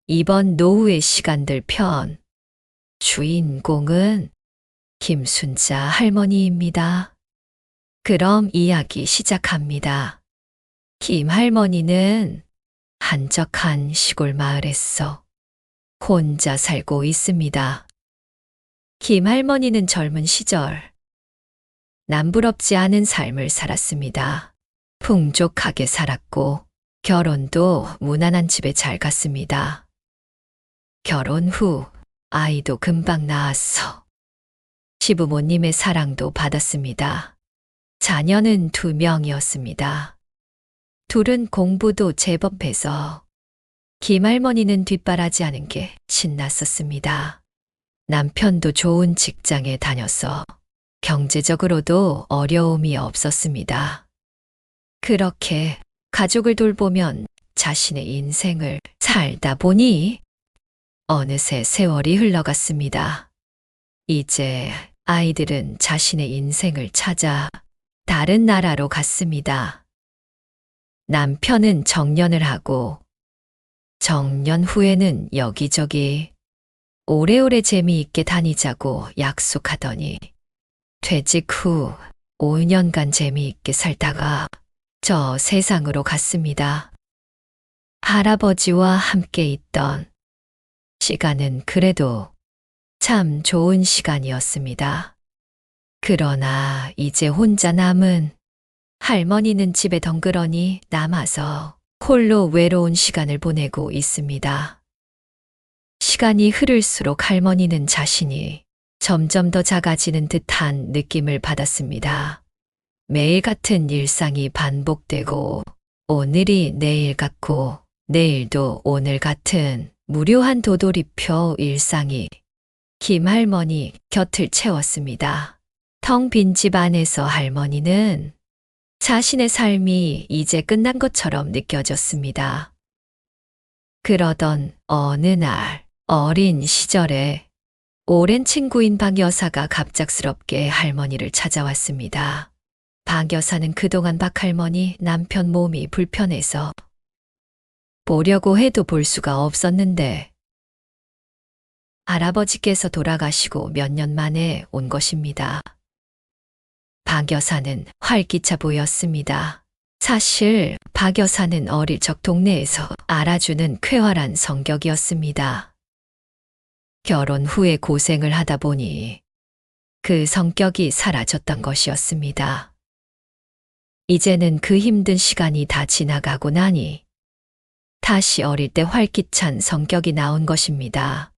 이번 노후의 시간들 편 주인공은 김순자 할머니입니다. 그럼 이야기 시작합니다. 김 할머니는 한적한 시골 마을에서 혼자 살고 있습니다. 김 할머니는 젊은 시절 남부럽지 않은 삶을 살았습니다. 풍족하게 살았고 결혼도 무난한 집에 잘 갔습니다. 결혼 후 아이도 금방 낳았어 시부모님의 사랑도 받았습니다. 자녀는 2명이었습니다. 둘은 공부도 제법 해서 김할머니는 뒷바라지하는 게 신났었습니다. 남편도 좋은 직장에 다녀서 경제적으로도 어려움이 없었습니다. 그렇게 가족을 돌보면 자신의 인생을 살다 보니 어느새 세월이 흘러갔습니다. 이제 아이들은 자신의 인생을 찾아 다른 나라로 갔습니다. 남편은 정년을 하고 정년 후에는 여기저기 오래오래 재미있게 다니자고 약속하더니 퇴직 후 5년간 재미있게 살다가 저 세상으로 갔습니다. 할아버지와 함께 있던 시간은 그래도 참 좋은 시간이었습니다. 그러나 이제 혼자 남은 할머니는 집에 덩그러니 남아서 홀로 외로운 시간을 보내고 있습니다. 시간이 흐를수록 할머니는 자신이 점점 더 작아지는 듯한 느낌을 받았습니다. 매일 같은 일상이 반복되고 오늘이 내일 같고 내일도 오늘 같은 무료한 도돌이표 일상이 김할머니 곁을 채웠습니다. 텅 빈 집 안에서 할머니는 자신의 삶이 이제 끝난 것처럼 느껴졌습니다. 그러던 어느 날 어린 시절에 오랜 친구인 박 여사가 갑작스럽게 할머니를 찾아왔습니다. 박 여사는 그동안 박 할머니 남편 몸이 불편해서 보려고 해도 볼 수가 없었는데 할아버지께서 돌아가시고 몇 년 만에 온 것입니다. 박 여사는 활기차 보였습니다. 사실 박 여사는 어릴 적 동네에서 알아주는 쾌활한 성격이었습니다. 결혼 후에 고생을 하다 보니 그 성격이 사라졌던 것이었습니다. 이제는 그 힘든 시간이 다 지나가고 나니 다시 어릴 때 활기찬 성격이 나온 것입니다.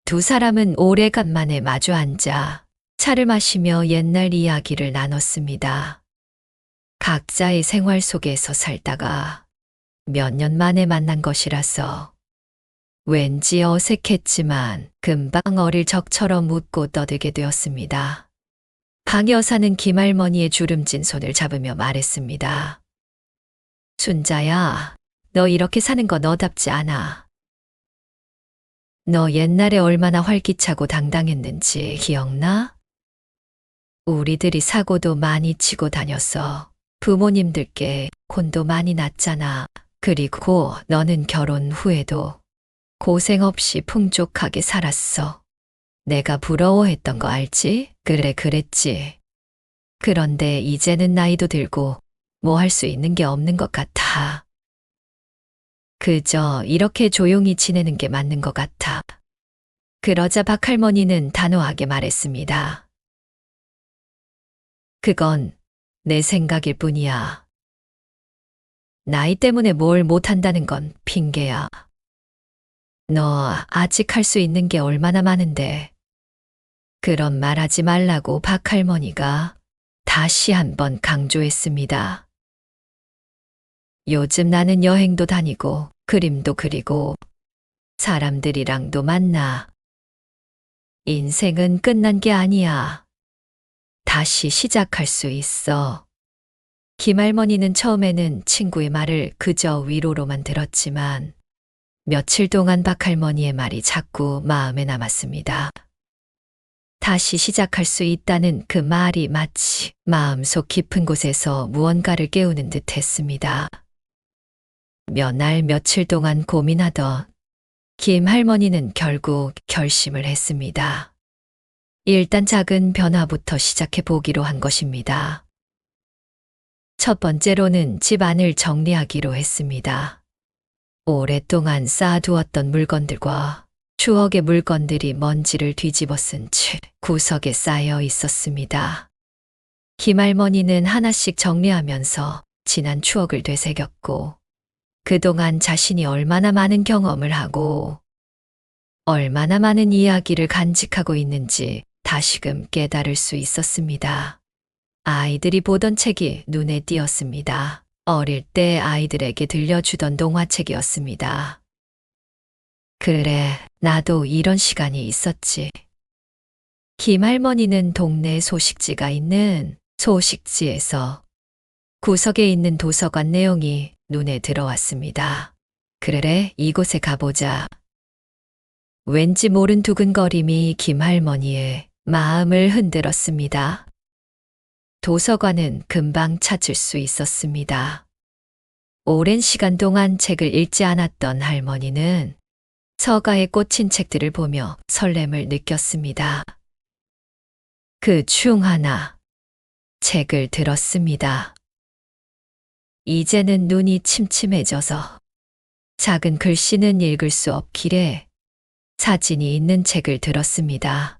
두 사람은 오래간만에 마주 앉아 차를 마시며 옛날 이야기를 나눴습니다. 각자의 생활 속에서 살다가 몇 년 만에 만난 것이라서 왠지 어색했지만 금방 어릴 적처럼 웃고 떠들게 되었습니다. 박 여사는 김할머니의 주름진 손을 잡으며 말했습니다. 순자야, 너 이렇게 사는 거 너답지 않아. 너 옛날에 얼마나 활기차고 당당했는지 기억나? 우리들이 사고도 많이 치고 다녔어. 부모님들께 혼도 많이 났잖아. 그리고 너는 결혼 후에도 고생 없이 풍족하게 살았어. 내가 부러워했던 거 알지? 그래, 그랬지. 그런데 이제는 나이도 들고 뭐 할 수 있는 게 없는 것 같아. 그저 이렇게 조용히 지내는 게 맞는 것 같아. 그러자 박 할머니는 단호하게 말했습니다. 그건 내 생각일 뿐이야. 나이 때문에 뭘 못한다는 건 핑계야. 너 아직 할 수 있는 게 얼마나 많은데. 그런 말 하지 말라고 박 할머니가 다시 한번 강조했습니다. 요즘 나는 여행도 다니고 그림도 그리고 사람들이랑도 만나. 인생은 끝난 게 아니야. 다시 시작할 수 있어. 김할머니는 처음에는 친구의 말을 그저 위로로만 들었지만 며칠 동안 박 할머니의 말이 자꾸 마음에 남았습니다. 다시 시작할 수 있다는 그 말이 마치 마음속 깊은 곳에서 무언가를 깨우는 듯 했습니다. 몇 날 며칠 동안 고민하던 김 할머니는 결국 결심을 했습니다. 일단 작은 변화부터 시작해 보기로 한 것입니다. 첫 번째로는 집안을 정리하기로 했습니다. 오랫동안 쌓아두었던 물건들과 추억의 물건들이 먼지를 뒤집어 쓴 채 구석에 쌓여 있었습니다. 김할머니는 하나씩 정리하면서 지난 추억을 되새겼고, 그동안 자신이 얼마나 많은 경험을 하고 얼마나 많은 이야기를 간직하고 있는지 다시금 깨달을 수 있었습니다. 아이들이 보던 책이 눈에 띄었습니다. 어릴 때 아이들에게 들려주던 동화책이었습니다. 그래, 나도 이런 시간이 있었지. 김할머니는 동네 소식지가 있는 소식지에서 구석에 있는 도서관 내용이 눈에 들어왔습니다. 그래, 이곳에 가보자. 왠지 모른 두근거림이 김할머니의 마음을 흔들었습니다. 도서관은 금방 찾을 수 있었습니다. 오랜 시간 동안 책을 읽지 않았던 할머니는 서가에 꽂힌 책들을 보며 설렘을 느꼈습니다. 그 중 하나, 책을 들었습니다. 이제는 눈이 침침해져서 작은 글씨는 읽을 수 없기에 사진이 있는 책을 들었습니다.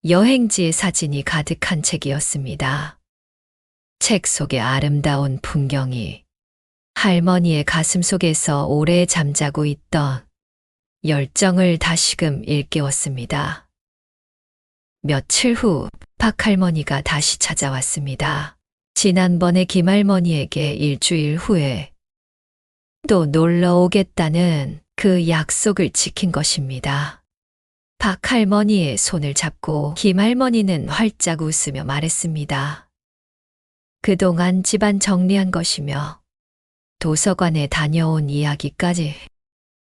여행지의 사진이 가득한 책이었습니다. 책 속의 아름다운 풍경이 할머니의 가슴 속에서 오래 잠자고 있던 열정을 다시금 일깨웠습니다. 며칠 후 박할머니가 다시 찾아왔습니다. 지난번에 김할머니에게 일주일 후에 또 놀러 오겠다는 그 약속을 지킨 것입니다. 박할머니의 손을 잡고 김할머니는 활짝 웃으며 말했습니다. 그동안 집안 정리한 것이며 도서관에 다녀온 이야기까지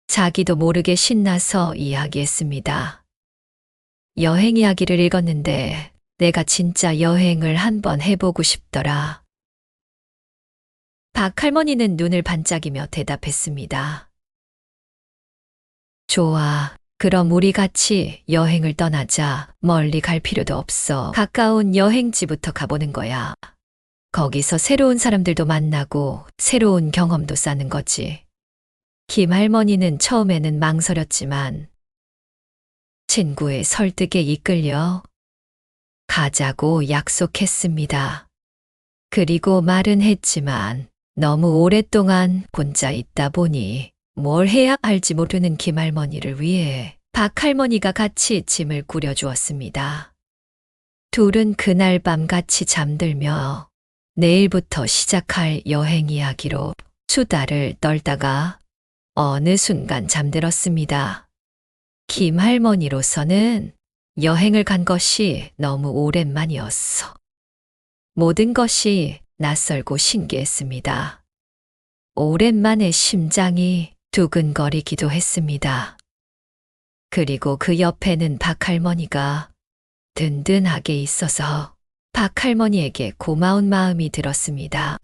자기도 모르게 신나서 이야기했습니다. 여행 이야기를 읽었는데 내가 진짜 여행을 한번 해보고 싶더라. 박할머니는 눈을 반짝이며 대답했습니다. 좋아. 그럼 우리 같이 여행을 떠나자. 멀리 갈 필요도 없어. 가까운 여행지부터 가보는 거야. 거기서 새로운 사람들도 만나고 새로운 경험도 쌓는 거지. 김할머니는 처음에는 망설였지만 친구의 설득에 이끌려 가자고 약속했습니다. 그리고 말은 했지만 너무 오랫동안 혼자 있다 보니 뭘 해야 할지 모르는 김할머니를 위해 박할머니가 같이 짐을 꾸려주었습니다. 둘은 그날 밤 같이 잠들며 내일부터 시작할 여행 이야기로 수다를 떨다가 어느 순간 잠들었습니다. 김할머니로서는 여행을 간 것이 너무 오랜만이었어. 모든 것이 낯설고 신기했습니다. 오랜만에 심장이 두근거리기도 했습니다. 그리고 그 옆에는 박할머니가 든든하게 있어서 박할머니에게 고마운 마음이 들었습니다.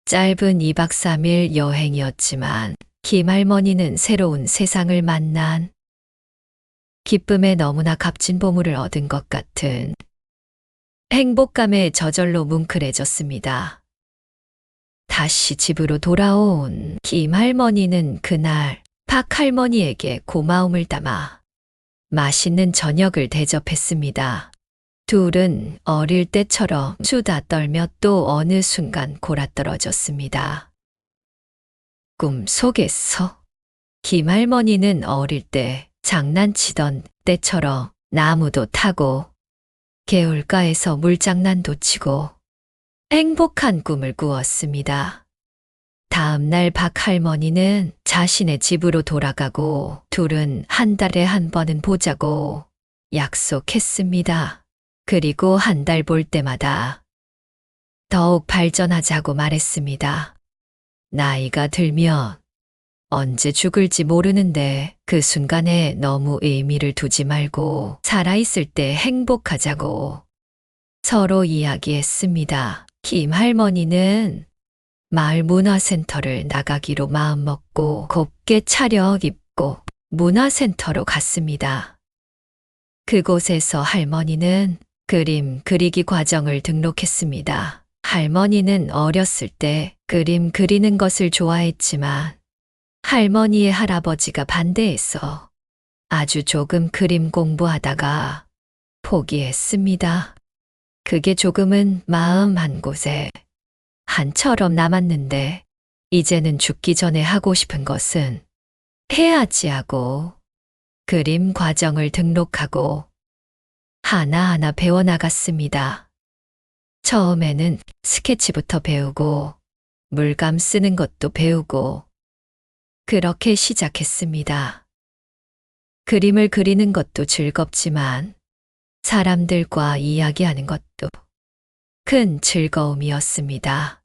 짧은 2박 3일 여행이었지만 김할머니는 새로운 세상을 만난 기쁨에 너무나 값진 보물을 얻은 것 같은 행복감에 저절로 뭉클해졌습니다. 다시 집으로 돌아온 김할머니는 그날 박할머니에게 고마움을 담아 맛있는 저녁을 대접했습니다. 둘은 어릴 때처럼 수다 떨며 또 어느 순간 골아떨어졌습니다. 꿈속에서 김할머니는 어릴 때 장난치던 때처럼 나무도 타고 개울가에서 물장난도 치고 행복한 꿈을 꾸었습니다. 다음 날 박할머니는 자신의 집으로 돌아가고 둘은 한 달에 한 번은 보자고 약속했습니다. 그리고 한 달 볼 때마다 더욱 발전하자고 말했습니다. 나이가 들면 언제 죽을지 모르는데 그 순간에 너무 의미를 두지 말고 살아있을 때 행복하자고 서로 이야기했습니다. 김할머니는 마을 문화센터를 나가기로 마음먹고 곱게 차려입고 문화센터로 갔습니다. 그곳에서 할머니는 그림 그리기 과정을 등록했습니다. 할머니는 어렸을 때 그림 그리는 것을 좋아했지만 할머니의 할아버지가 반대해서 아주 조금 그림 공부하다가 포기했습니다. 그게 조금은 마음 한 곳에 한처럼 남았는데 이제는 죽기 전에 하고 싶은 것은 해야지 하고 그림 과정을 등록하고 하나하나 배워나갔습니다. 처음에는 스케치부터 배우고 물감 쓰는 것도 배우고 그렇게 시작했습니다. 그림을 그리는 것도 즐겁지만 사람들과 이야기하는 것도 큰 즐거움이었습니다.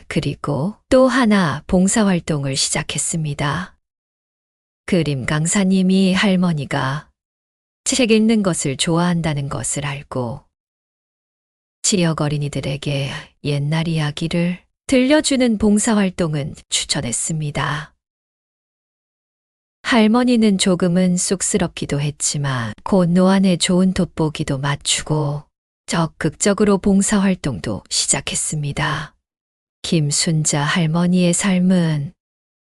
그리고 또 하나 봉사활동을 시작했습니다. 그림 강사님이 할머니가 책 읽는 것을 좋아한다는 것을 알고 지역 어린이들에게 옛날 이야기를 들려주는 봉사활동은 추천했습니다. 할머니는 조금은 쑥스럽기도 했지만 곧 노안에 좋은 돋보기도 맞추고 적극적으로 봉사활동도 시작했습니다. 김순자 할머니의 삶은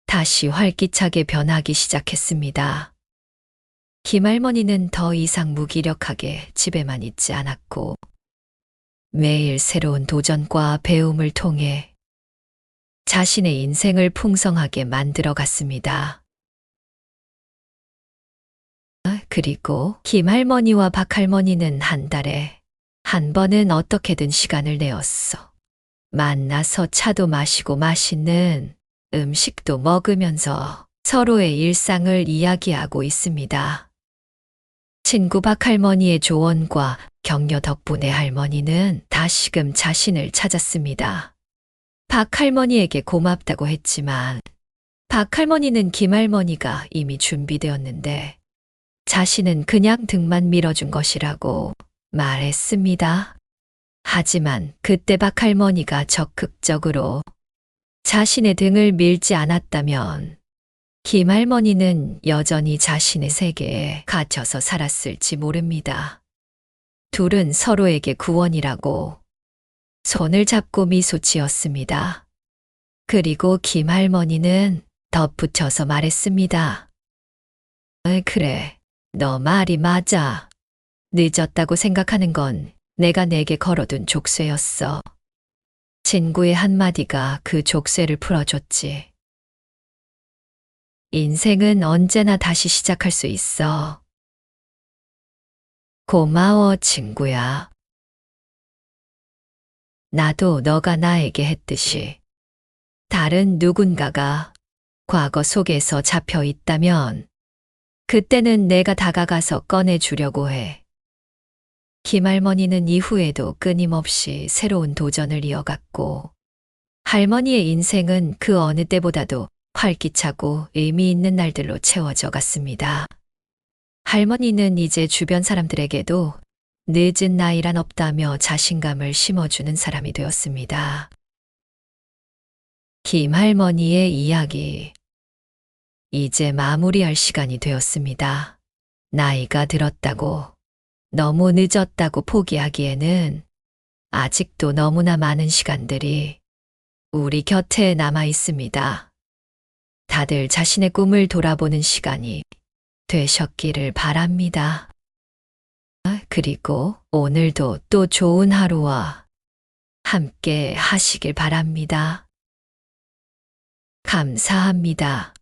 다시 활기차게 변하기 시작했습니다. 김할머니는 더 이상 무기력하게 집에만 있지 않았고 매일 새로운 도전과 배움을 통해 자신의 인생을 풍성하게 만들어 갔습니다. 그리고 김할머니와 박할머니는 한 달에 한 번은 어떻게든 시간을 내었어. 만나서 차도 마시고 맛있는 음식도 먹으면서 서로의 일상을 이야기하고 있습니다. 친구 박할머니의 조언과 격려 덕분에 할머니는 다시금 자신을 찾았습니다. 박할머니에게 고맙다고 했지만 박할머니는 김할머니가 이미 준비되었는데 자신은 그냥 등만 밀어준 것이라고 말했습니다. 하지만 그때 박할머니가 적극적으로 자신의 등을 밀지 않았다면 김할머니는 여전히 자신의 세계에 갇혀서 살았을지 모릅니다. 둘은 서로에게 구원이라고 손을 잡고 미소 지었습니다. 그리고 김할머니는 덧붙여서 말했습니다. 그래, 너 말이 맞아. 늦었다고 생각하는 건 내가 내게 걸어둔 족쇄였어. 친구의 한마디가 그 족쇄를 풀어줬지. 인생은 언제나 다시 시작할 수 있어. 고마워, 친구야. 나도 너가 나에게 했듯이 다른 누군가가 과거 속에서 잡혀 있다면 그때는 내가 다가가서 꺼내주려고 해. 김할머니는 이후에도 끊임없이 새로운 도전을 이어갔고 할머니의 인생은 그 어느 때보다도 활기차고 의미 있는 날들로 채워져 갔습니다. 할머니는 이제 주변 사람들에게도 늦은 나이란 없다며 자신감을 심어주는 사람이 되었습니다. 김할머니의 이야기. 이제 마무리할 시간이 되었습니다. 나이가 들었다고, 너무 늦었다고 포기하기에는 아직도 너무나 많은 시간들이 우리 곁에 남아 있습니다. 다들 자신의 꿈을 돌아보는 시간이 되셨기를 바랍니다. 그리고 오늘도 또 좋은 하루와 함께 하시길 바랍니다. 감사합니다.